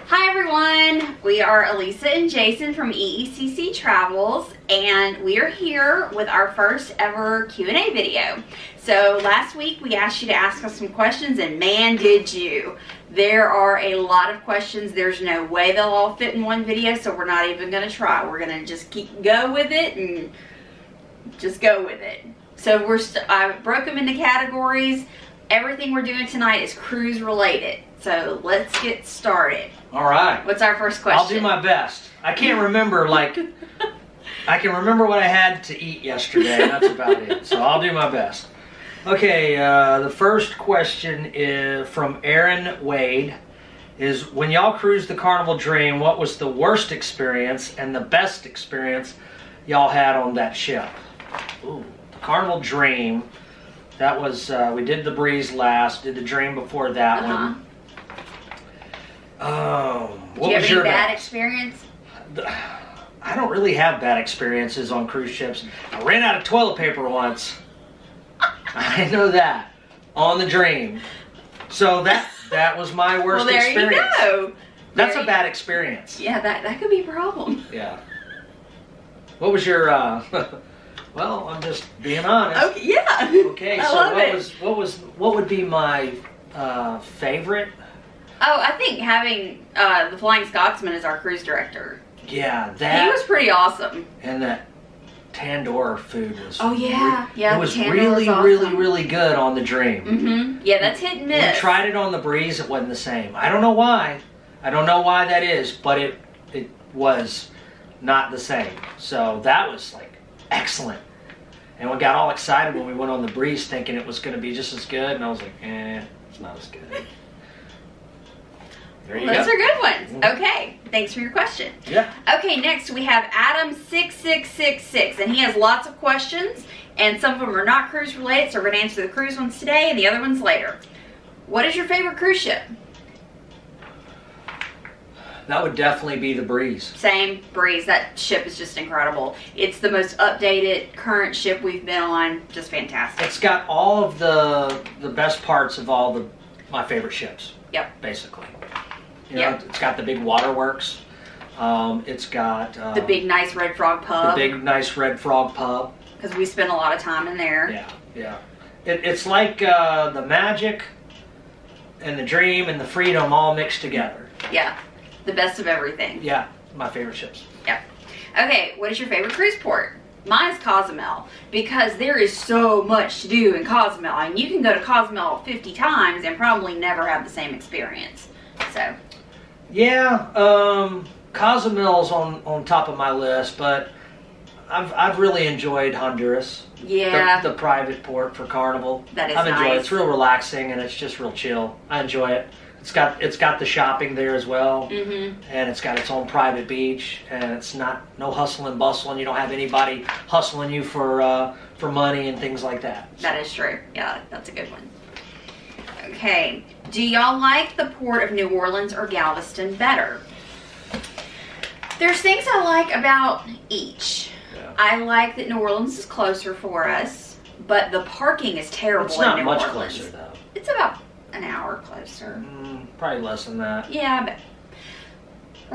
Hi everyone, we are Elisa and Jason from EECC Travels, and we are here with our first ever Q&A video. So last week we asked you to ask us some questions, and man did you. There are a lot of questions. There's no way they'll all fit in one video, so we're not even going to try. We're going to just go with it and just go with it. So I broke them into categories. Everything we're doing tonight is cruise related. So let's get started. All right. What's our first question? I'll do my best. I can't remember, like, I can remember what I had to eat yesterday. That's about it. So I'll do my best. Okay, the first question is from Erin Way. Is when y'all cruised the Carnival Dream, what was the worst experience and the best experience y'all had on that ship? Ooh, the Carnival Dream. That was, we did the Breeze last, did the Dream before that one. What was your bad experience? I don't really have bad experiences on cruise ships. I ran out of toilet paper once. I know that. On the Dream. So that was my worst experience. Well, there you go. That's a bad experience. Yeah, that could be a problem. Yeah. What was your well, I'm just being honest. Okay, yeah. Okay, so what would be my favorite? Oh, I think having the Flying Scotsman as our cruise director. Yeah, that. He was pretty awesome. And that Tandoor food was. Oh yeah, yeah. It was really good on the Dream. Mm-hmm. Yeah, that's hit and miss. We tried it on the Breeze. It wasn't the same. I don't know why. I don't know why that is, but it was not the same. So that was like excellent. And we got all excited when we went on the Breeze, thinking it was going to be just as good, and I was like, it's not as good. There you go. Those are good ones. Okay, thanks for your question. Yeah. Okay, next we have Adam6666, and he has lots of questions, and some of them are not cruise related, so we're going to answer the cruise ones today and the other ones later. What is your favorite cruise ship? That would definitely be the Breeze. Same, Breeze. That ship is just incredible. It's the most updated, current ship we've been on. Just fantastic. It's got all of the best parts of all my favorite ships. Yep. Basically. You know, it's got the big waterworks. It's got the big nice Red Frog pub. The big nice Red Frog pub. Because we spent a lot of time in there. Yeah, yeah. It's like the Magic and the Dream and the Freedom all mixed together. Yeah, the best of everything. Yeah, my favorite ships. Yeah. Okay, what is your favorite cruise port? Mine is Cozumel, because there is so much to do in Cozumel, and you can go to Cozumel 50 times and probably never have the same experience. So. Yeah, Cozumel's on top of my list, but I've really enjoyed Honduras. Yeah. The private port for Carnival. That is I've enjoyed nice. it. It's real relaxing and it's just real chill. I enjoy it. It's got the shopping there as well, and it's got its own private beach, and it's no hustle and bustle, and you don't have anybody hustling you for money and things like that. So. That is true. Yeah, that's a good one. Okay, do y'all like the port of New Orleans or Galveston better? There's things I like about each. Yeah. I like that New Orleans is closer for us, but the parking is terrible in New Orleans. It's not much closer though. It's about an hour closer. Probably less than that. Yeah, but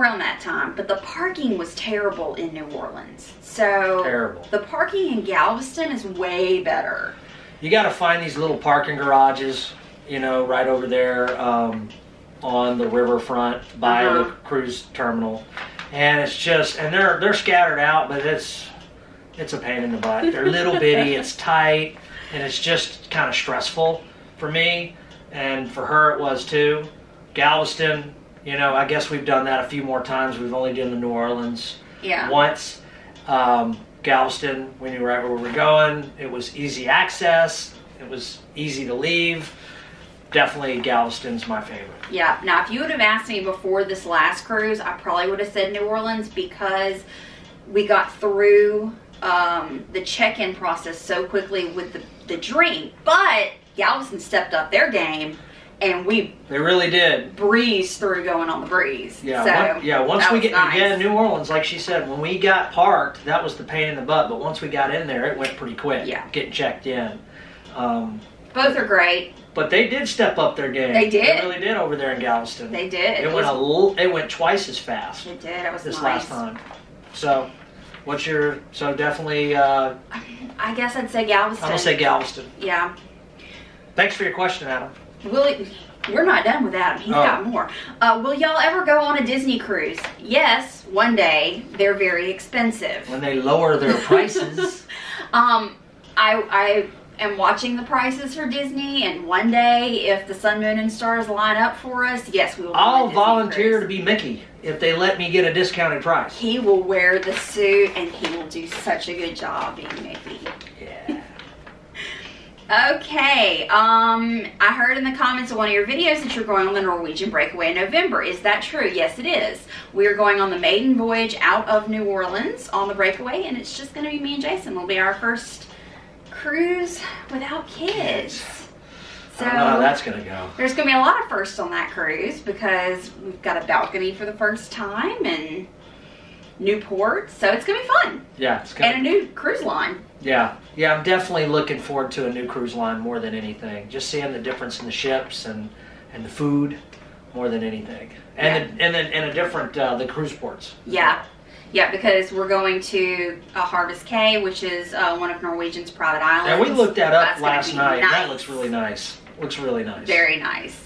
around that time. But the parking was terrible in New Orleans. So terrible. The parking in Galveston is way better. You got to find these little parking garages, you know, right over there on the riverfront by the cruise terminal, and it's just, and they're scattered out, but it's a pain in the butt. They're little bitty, it's tight, and it's just kind of stressful for me, and for her it was too. Galveston, you know, I guess we've done that a few more times. We've only done the New Orleans once. Galveston, we knew right where we were going. It was easy access. It was easy to leave. Definitely Galveston's my favorite. Yeah. Now, if you would have asked me before this last cruise, I probably would have said New Orleans, because we got through the check-in process so quickly with the Dream. But Galveston stepped up their game, and they really did breeze through going on the Breeze. Yeah, so once we get nice. New Orleans, like she said, when we got parked, that was the pain in the butt. But once we got in there, it went pretty quick. Yeah, getting checked in. Both are great. But they did step up their game. They did. They really did over there in Galveston. They did. It went twice as fast. It did. It was this nice. last time. So, so definitely. I guess I'd say Galveston. I'm gonna say Galveston. Yeah. Thanks for your question, Adam. We're not done with Adam. He's got more. Will y'all ever go on a Disney cruise? Yes, one day. They're very expensive. When they lower their prices. I am watching the prices for Disney, and one day, if the sun, moon, and stars line up for us, yes, we will. I'll volunteer to be Mickey if they let me get a discounted price. He will wear the suit, and he will do such a good job being Mickey. Yeah. Okay, I heard in the comments of one of your videos that you're going on the Norwegian breakaway in November. Is that true? Yes, it is. We're going on the maiden voyage out of New Orleans on the breakaway, and it's just going to be me and Jason. It'll be our first cruise without kids. So I don't know how that's going to go. There's going to be a lot of firsts on that cruise because we've got a balcony for the first time and new ports, so it's going to be fun. Yeah, it's and a new cruise line. Yeah, I'm definitely looking forward to a new cruise line more than anything. Just seeing the difference in the ships and the food more than anything, and a different the cruise ports. Yeah, yeah, because we're going to Harvest Cay, which is one of Norwegian's private islands. And we looked that up last night. Nice. That looks really nice. Looks really nice. Very nice.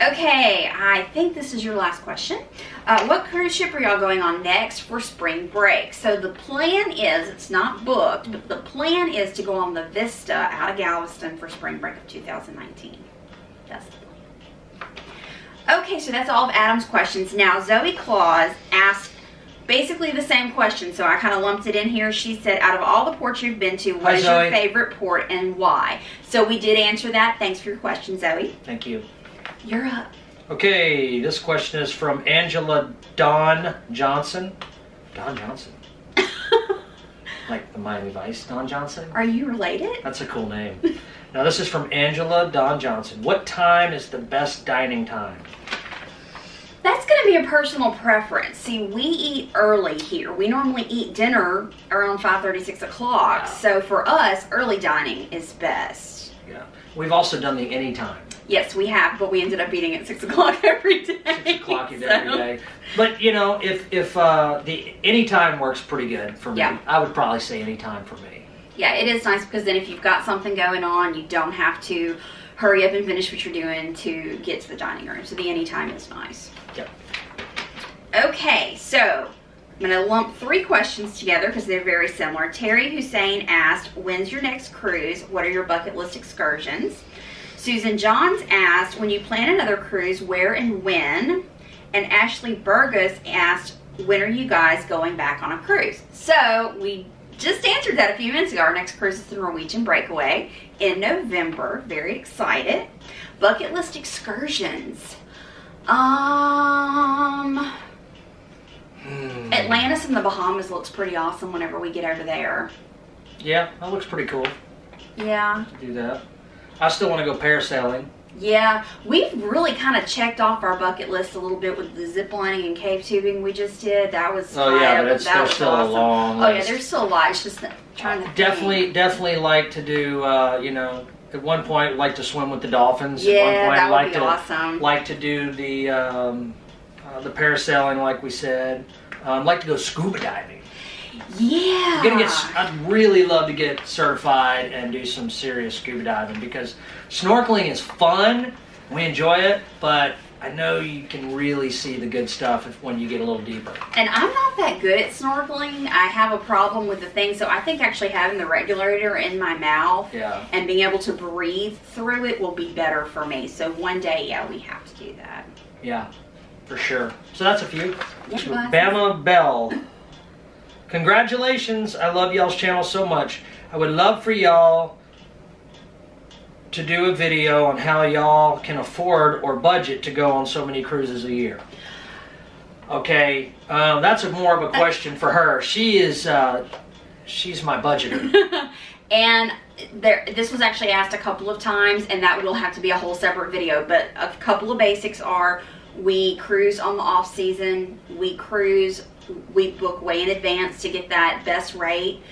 Okay, I think this is your last question. What cruise ship are y'all going on next for spring break? So the plan is, it's not booked, but the plan is to go on the Vista out of Galveston for spring break of 2019. That's the plan. Okay, so that's all of Adam's questions. Now, Zoe Claus asked basically the same question, so I kind of lumped it in here. She said, out of all the ports you've been to, what is your favorite port and why? So we did answer that. Thanks for your question, Zoe. Thank you. You're up. Okay, this question is from Angela Dawn Johnson. Dawn Johnson? Like the Miami Vice, Dawn Johnson? Are you related? That's a cool name. Now this is from Angela Dawn Johnson. What time is the best dining time? That's going to be a personal preference. See, we eat early here. We normally eat dinner around 5:30, 6 o'clock. Yeah. So for us, early dining is best. Yeah. We've also done the anytime. Yes, we have, but we ended up eating at 6 o'clock every day. 6 o'clock every day. But, you know, if the anytime works pretty good for me, yeah. I would probably say anytime for me. Yeah, it is nice because then if you've got something going on, you don't have to hurry up and finish what you're doing to get to the dining room. So the anytime is nice. Yep. Okay, so I'm going to lump 3 questions together because they're very similar. Teri Hussein asked, when's your next cruise? What are your bucket list excursions? Susan Johns asked, when you plan another cruise, where and when? And Ashley Burgess asked, when are you guys going back on a cruise? So we just answered that a few minutes ago. Our next cruise is the Norwegian Breakaway in November. Very excited. Bucket list excursions. Atlantis in the Bahamas looks pretty awesome whenever we get over there. Yeah, that looks pretty cool. Yeah. Do that. I still want to go parasailing. Yeah, we've really kind of checked off our bucket list a little bit with the zip lining and cave tubing we just did. That was yeah, but there's still awesome. A long list. Oh yeah, there's still a lot. It's just trying to definitely like to do you know, at one point like to swim with the dolphins. Yeah, at one point, that would be awesome. Like to do the parasailing, like we said. Like to go scuba diving. Yeah. I'd really love to get certified and do some serious scuba diving because snorkeling is fun. We enjoy it, but I know you can really see the good stuff when you get a little deeper. And I'm not that good at snorkeling. I have a problem with the thing, so I think actually having the regulator in my mouth and being able to breathe through it will be better for me. So one day, yeah, we have to do that. Yeah, for sure. So that's a few. Yeah, Bama Bell. Congratulations. I love y'all's channel so much. I would love for y'all to do a video on how y'all can afford or budget to go on so many cruises a year. Okay, that's more of a question for her. She's my budgeter. And this was actually asked a couple of times, and that will have to be a whole separate video, but a couple of basics are we cruise on the off season, we book way in advance to get that best rate.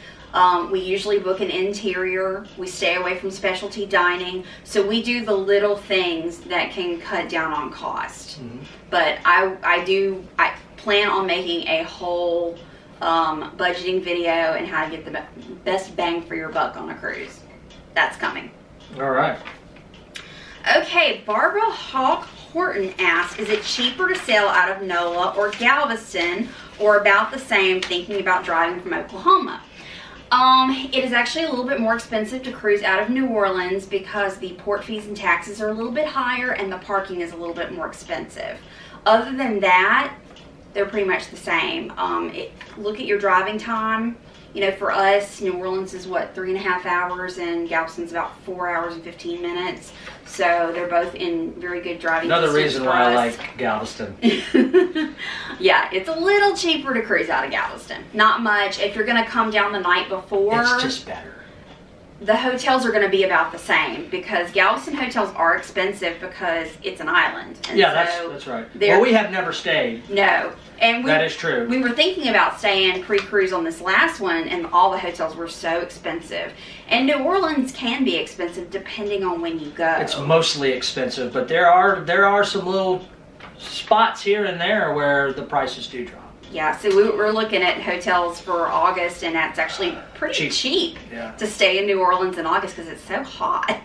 We usually book an interior. We stay away from specialty dining. So we do the little things that can cut down on cost. But I plan on making a whole budgeting video and how to get the best bang for your buck on a cruise. That's coming. All right. Okay, Barbara Hawk Horton asks, is it cheaper to sail out of NOLA or Galveston, or about the same, thinking about driving from Oklahoma? It is actually a little bit more expensive to cruise out of New Orleans because the port fees and taxes are a little bit higher and the parking is a little bit more expensive. Other than that, they're pretty much the same. Look at your driving time. You know, for us, New Orleans is what, 3.5 hours, and Galveston's about 4 hours and 15 minutes. So they're both in very good driving distance. Another reason why I like Galveston. Yeah, it's a little cheaper to cruise out of Galveston. Not much. If you're going to come down the night before, it's just better. The hotels are going to be about the same, because Galveston hotels are expensive because it's an island. And yeah, so that's right. Well, we have never stayed. No. And that is true. We were thinking about staying pre-cruise on this last one, and all the hotels were so expensive. And New Orleans can be expensive depending on when you go. It's mostly expensive, but there are some little spots here and there where the prices do drop. Yeah, so we're looking at hotels for August, and that's actually pretty cheap to stay in New Orleans in August because it's so hot.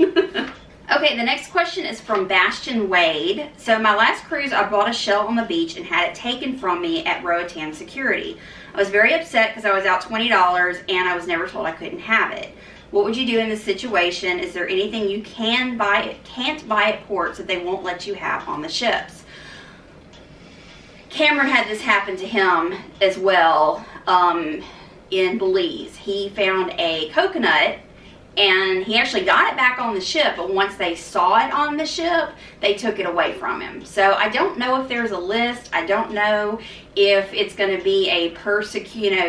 Okay, the next question is from Bastion Wade. So my last cruise, I bought a shell on the beach and had it taken from me at Roatan Security. I was very upset because I was out $20 and I was never told I couldn't have it. What would you do in this situation? Is there anything you can't buy at ports that they won't let you have on the ships? Cameron had this happen to him as well in Belize. He found a coconut and he actually got it back on the ship, but once they saw it on the ship, they took it away from him. So I don't know if there's a list. I don't know if it's going to be a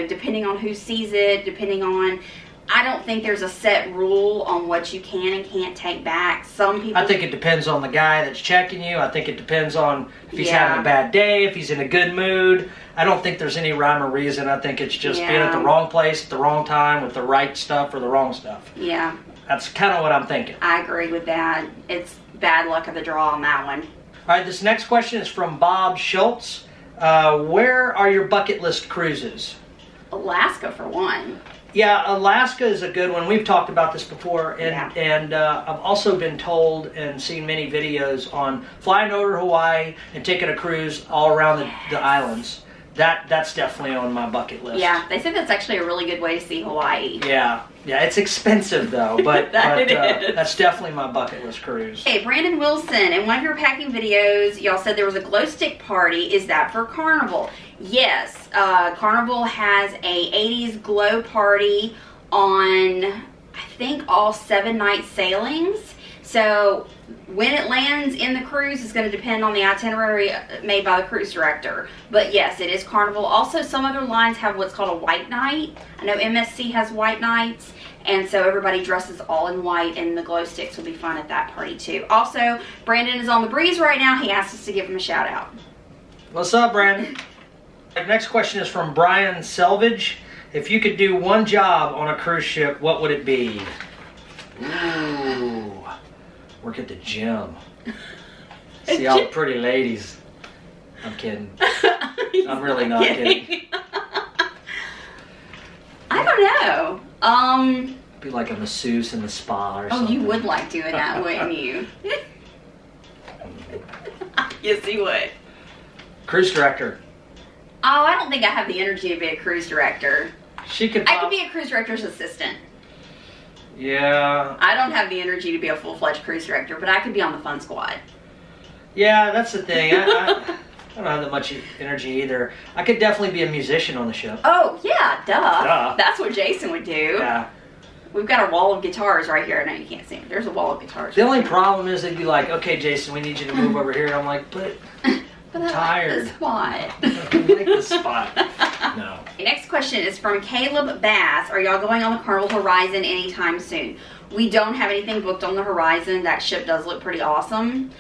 depending on who sees it, depending on... I don't think there's a set rule on what you can and can't take back. Some people... I think it depends on the guy that's checking you. I think it depends on if he's having a bad day, if he's in a good mood. I don't think there's any rhyme or reason. I think it's just being at the wrong place at the wrong time with the right stuff or the wrong stuff. Yeah. That's kind of what I'm thinking. I agree with that. It's bad luck of the draw on that one. All right, this next question is from Bob Schultz. Where are your bucket list cruises? Alaska, for one. Yeah, Alaska is a good one. We've talked about this before, and I've also been told and seen many videos on flying over Hawaii and taking a cruise all around the islands. That's definitely on my bucket list. Yeah, they said that's actually a really good way to see Hawaii. Yeah, it's expensive though, but that's definitely my bucket list cruise. Hey, Brandon Wilson, in one of your packing videos, y'all said there was a Glowstick party. Is that for Carnival? Yes, Carnival has a 80s glow party on, I think, all 7-night sailings. So when it lands in the cruise is going to depend on the itinerary made by the cruise director. But yes, it is Carnival. Also, some other lines have what's called a white night. I know MSC has white nights. And so everybody dresses all in white, and the glow sticks will be fun at that party too. Also, Brandon is on the breeze right now. He asked us to give him a shout out. What's up, Brandon? The next question is from Brian Selvage. If you could do one job on a cruise ship, what would it be? Ooh, work at the gym. See all the pretty ladies. I'm kidding. I'm really not kidding. I don't know. Be like a masseuse in the spa or something. Oh, you would like doing that, wouldn't you? Yes, you would. Cruise director. Oh, I don't think I have the energy to be a cruise director. I could be a cruise director's assistant. Yeah. I don't have the energy to be a full-fledged cruise director, but I could be on the fun squad. Yeah, that's the thing. I don't have that much energy either. I could definitely be a musician on the ship. Oh, yeah, duh. That's what Jason would do. Yeah. We've got a wall of guitars right here. No, you can't see them. There's a wall of guitars. The only problem is they'd be like, okay, Jason, we need you to move over here. And I'm like, but I'm tired. I like the spot. No. The next question is from Caleb Bass. Are y'all going on the Carnival Horizon anytime soon? We don't have anything booked on the Horizon. That ship does look pretty awesome.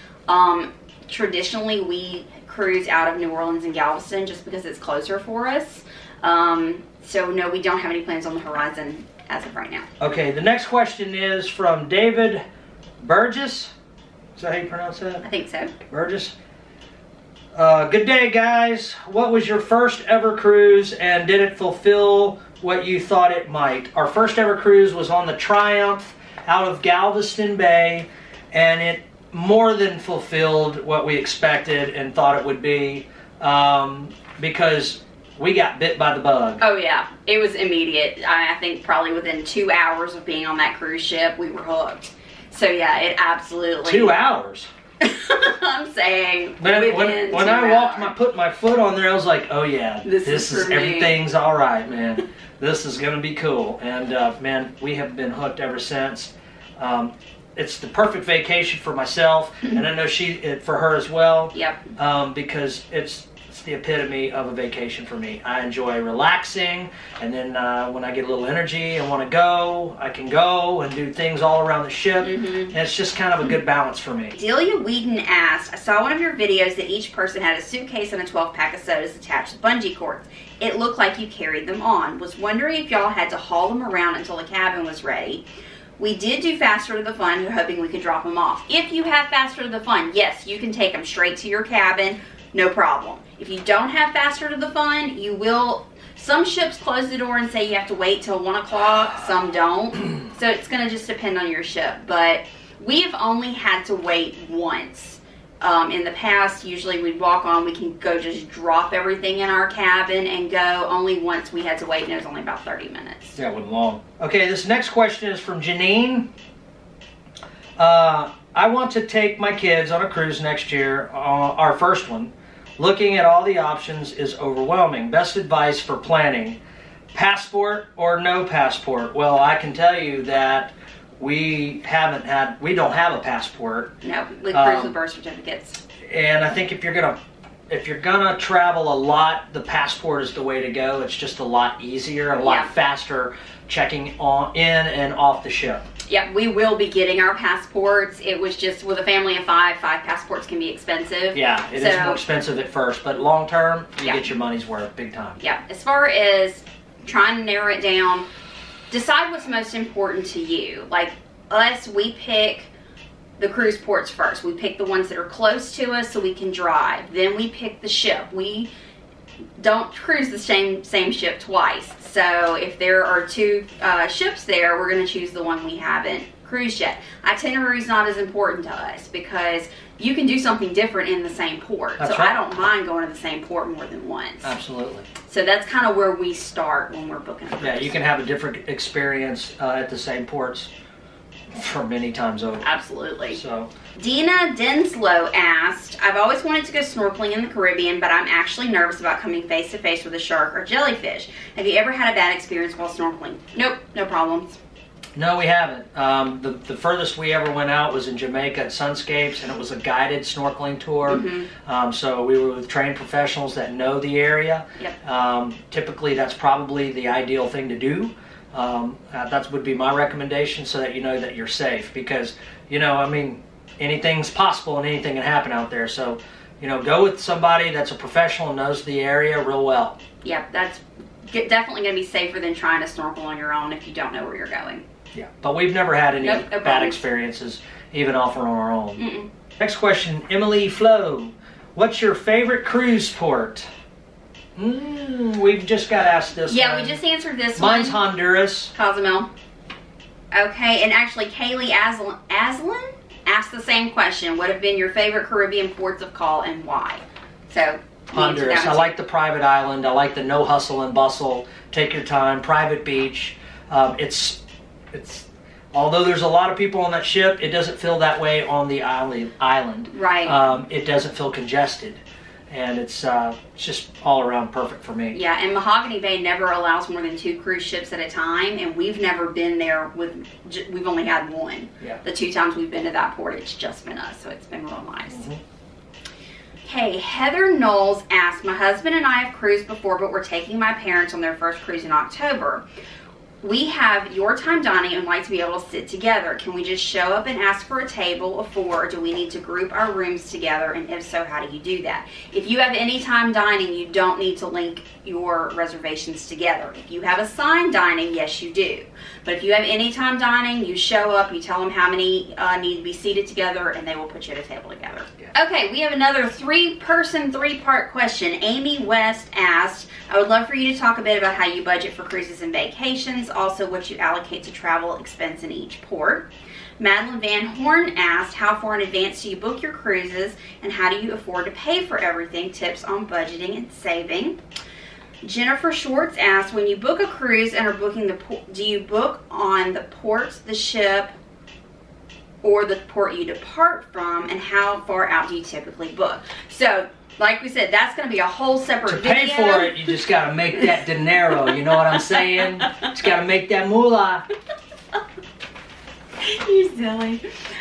Traditionally, we cruise out of New Orleans and Galveston just because it's closer for us. So no, we don't have any plans on the horizon as of right now. Okay, the next question is from David Burgess. Is that how you pronounce that? I think so. Burgess. Good day, guys. What was your first ever cruise, and did it fulfill what you thought it might? Our first ever cruise was on the Triumph out of Galveston Bay, and it more than fulfilled what we expected and thought it would be, because we got bit by the bug. Oh yeah, it was immediate. I think probably within 2 hours of being on that cruise ship, we were hooked. So yeah, it absolutely. 2 hours. I'm saying. Man, when I put my foot on there, I was like, oh yeah, this is everything's all right, man. This is gonna be cool. And man, we have been hooked ever since. It's the perfect vacation for myself, and I know for her as well. Yep. Because it's the epitome of a vacation for me. I enjoy relaxing, and then when I get a little energy and want to go, I can go and do things all around the ship, and it's just kind of a good balance for me. Elia Whedon asked, I saw one of your videos that each person had a suitcase and a 12-pack of sodas attached to bungee cords. It looked like you carried them on. Was wondering if y'all had to haul them around until the cabin was ready. We did do Faster to the Fun, hoping we could drop them off. If you have Faster to the Fun, yes, you can take them straight to your cabin, no problem. If you don't have Faster to the Fun, you will. Some ships close the door and say you have to wait till 1 o'clock, some don't. So it's going to just depend on your ship. But we've only had to wait once. In the past, usually we'd walk on, we can go just drop everything in our cabin and go. Only once we had to wait, and it was only about 30 minutes. Yeah, it wasn't long. Okay, this next question is from Jeanine. I want to take my kids on a cruise next year, our first one. Looking at all the options is overwhelming. Best advice for planning. Passport or no passport? Well, I can tell you that we don't have a passport. No, we cruise with birth certificates. And I think if you're gonna travel a lot, the passport is the way to go. It's just a lot easier, a lot faster checking in and off the ship. Yeah, we will be getting our passports. It was just with a family of five passports can be expensive. Yeah, it is more expensive at first, but long term, you get your money's worth big time. Yeah, as far as trying to narrow it down, decide what's most important to you. Like us, we pick the cruise ports first. We pick the ones that are close to us so we can drive. Then we pick the ship. We don't cruise the same ship twice. So if there are two ships there, we're going to choose the one we haven't cruised yet. Itinerary is not as important to us because you can do something different in the same port. That's so right. I don't mind going to the same port more than once. Absolutely. So that's kind of where we start when we're booking a cruise. Yeah, you can have a different experience at the same ports for many times over. Absolutely. So Deana Denslow asked, I've always wanted to go snorkeling in the Caribbean, but I'm actually nervous about coming face to face with a shark or jellyfish. Have you ever had a bad experience while snorkeling? Nope, no problems. No, we haven't. The furthest we ever went out was in Jamaica at Sunscapes, and it was a guided snorkeling tour. So we were with trained professionals that know the area. Yep. Typically, that's probably the ideal thing to do. That would be my recommendation, so that you know that you're safe. Because, you know, I mean, anything's possible and anything can happen out there. So, you know, go with somebody that's a professional and knows the area real well. Yeah, that's definitely going to be safer than trying to snorkel on your own if you don't know where you're going. Yeah, but we've never had any no bad experiences, even off on our own. Mm-mm. Next question, Emily Flo. What's your favorite cruise port? We've just got asked this one. Yeah, we just answered this Mine's one. Honduras. Cozumel. Okay, and actually Kaylee Aslan asked the same question. What have been your favorite Caribbean ports of call and why? So Honduras. I like the private island. I like the no hustle and bustle. Take your time. Private beach. It's although there's a lot of people on that ship, it doesn't feel that way on the island. Right. It doesn't feel congested, and it's just all around perfect for me. Yeah, and Mahogany Bay never allows more than 2 cruise ships at a time, and we've never been there with. We've only had one. Yeah. The 2 times we've been to that port, it's just been us, so it's been real nice. Okay, Heather Knowles asked, my husband and I have cruised before, but we're taking my parents on their first cruise in October. we have your time dining and like to be able to sit together. Can we just show up and ask for a table of 4? Or do we need to group our rooms together? And if so, how do you do that? If you have any time dining, you don't need to link your reservations together. If you have assigned dining, yes, you do. But if you have any time dining, you show up, you tell them how many need to be seated together, and they will put you at a table together. Yeah. Okay, we have another 3-person, 3-part question. Amy West asked, I would love for you to talk a bit about how you budget for cruises and vacations, also what you allocate to travel expense in each port. Madeline Van Horn asked, how far in advance do you book your cruises, and how do you afford to pay for everything? Tips on budgeting and saving. Jennifer Schwartz asked, when you book a cruise and are booking the port, do you book on the port, the ship, or the port you depart from, and how far out do you typically book? So, like we said, that's going to be a whole separate video. To pay for it, you just got to make that dinero. You know what I'm saying? Just got to make that moolah. You're silly.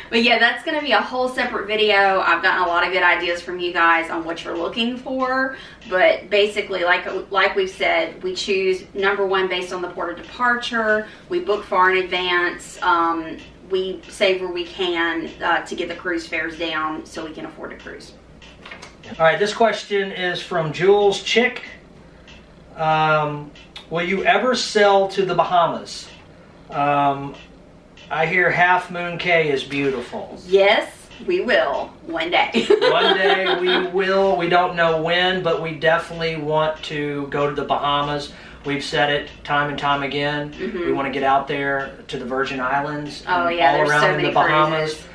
But yeah, that's going to be a whole separate video. I've gotten a lot of good ideas from you guys on what you're looking for. But basically, like we've said, we choose number 1 based on the port of departure. We book far in advance. We save where we can to get the cruise fares down so we can afford to cruise. All right, this question is from Jules Chick. Will you ever sail to the Bahamas? I hear Half Moon Cay is beautiful. Yes, we will. One day. One day we will. We don't know when, but we definitely want to go to the Bahamas. We've said it time and time again. We want to get out there to the Virgin Islands. Oh yeah, all around so many the Bahamas. Cruises.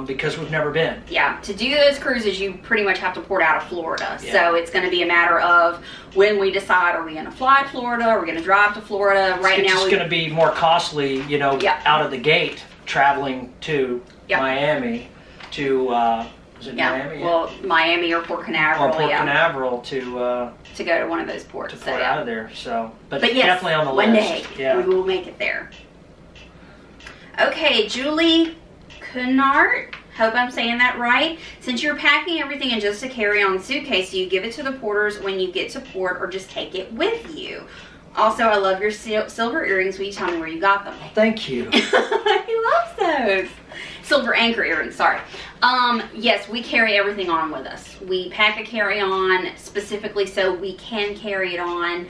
Because we've never been. Yeah, to do those cruises, you pretty much have to port out of Florida. Yeah. So it's going to be a matter of when we decide, are we going to fly to Florida? Are we going to drive to Florida? Right now, it's going to be more costly, you know, out of the gate, traveling to Miami to, is it Miami? Well, Miami or Port Canaveral. Or Port Canaveral to go to one of those ports. To port out of there. So, but yes, definitely on the one list. Day we will make it there. Okay, Julie Kuhnart, hope I'm saying that right. Since you're packing everything in just a carry-on suitcase, do you give it to the porters when you get to port or just take it with you? Also, I love your silver earrings. Will you tell me where you got them? Thank you. He loves those. Silver anchor earrings, sorry. Yes, we carry everything on with us. We pack a carry-on specifically so we can carry it on.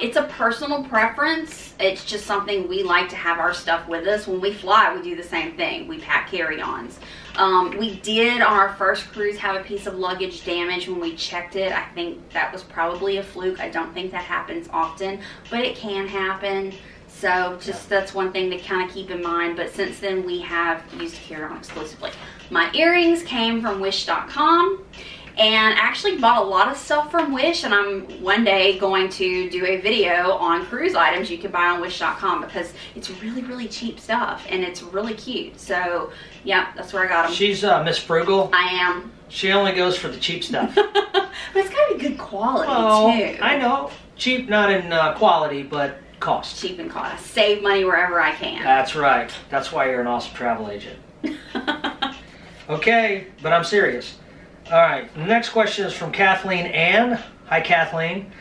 It's a personal preference. It's just something we like to have our stuff with us. When we fly, we do the same thing. We pack carry-ons. We did on our first cruise have a piece of luggage damage when we checked it. I think that was probably a fluke. I don't think that happens often, but it can happen. So just that's one thing to kind of keep in mind. But since then, we have used carry-on exclusively. My earrings came from Wish.com. And I actually bought a lot of stuff from Wish, and I'm one day going to do a video on cruise items you can buy on Wish.com because it's really, really cheap stuff, and it's really cute. So, yeah, that's where I got them. She's Miss Frugal. I am. She only goes for the cheap stuff. But it's got to be good quality, too. I know. Cheap, not in quality, but cost. Cheap and cost. I save money wherever I can. That's right. That's why you're an awesome travel agent. Okay, but I'm serious. All right, the next question is from Kathleen Ann. Hi, Kathleen.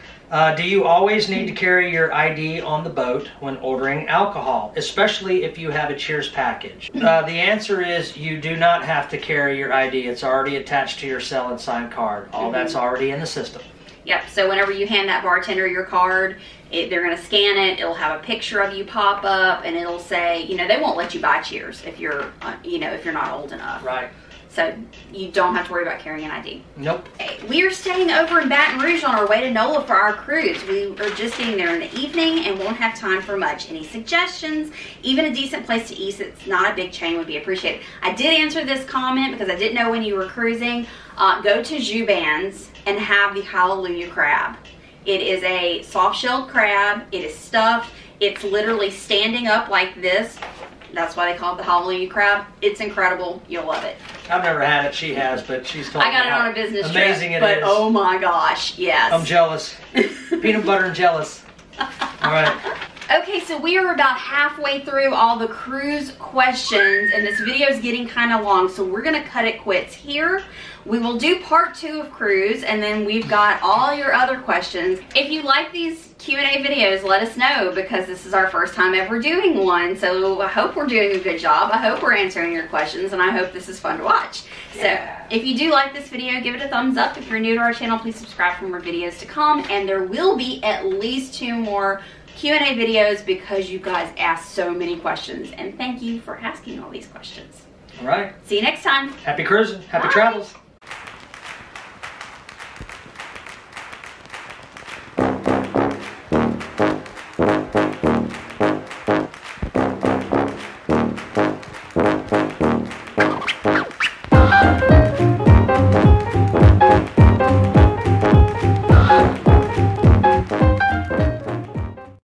Do you always need to carry your ID on the boat when ordering alcohol, especially if you have a Cheers package? The answer is you do not have to carry your ID. It's already attached to your sell and sign card. All that's already in the system. Yep, so whenever you hand that bartender your card, they're going to scan it, it'll have a picture of you pop up, and it'll say, you know, they won't let you buy Cheers if you're, if you're not old enough. Right. So you don't have to worry about carrying an ID. Nope. We are staying over in Baton Rouge on our way to NOLA for our cruise. We are just getting there in the evening and won't have time for much. Any suggestions? Even a decent place to eat that's not a big chain would be appreciated. I did answer this comment because I didn't know when you were cruising. Go to Juban's and have the Hallelujah crab. It is a soft-shelled crab. It is stuffed. It's literally standing up like this. That's why they call it the Hallelujah crab. It's incredible. You'll love it. I've never had it. She has, but she's told me I got it on a business trip. Amazing it but is. Oh my gosh, yes. I'm jealous. Peanut butter and jealous. All right. Okay, so we are about halfway through all the cruise questions, and this video is getting kind of long, so we're going to cut it quits here. We will do part 2 of cruise, and then we've got all your other questions. If you like these Q&A videos, let us know, because this is our first time ever doing one. So I hope we're doing a good job. I hope we're answering your questions, and I hope this is fun to watch. Yeah. So if you do like this video, give it a thumbs up. If you're new to our channel, please subscribe for more videos to come, and there will be at least 2 more Q&A videos because you guys asked so many questions, and thank you for asking all these questions. All right. See you next time. Happy cruising. Happy Bye. travels.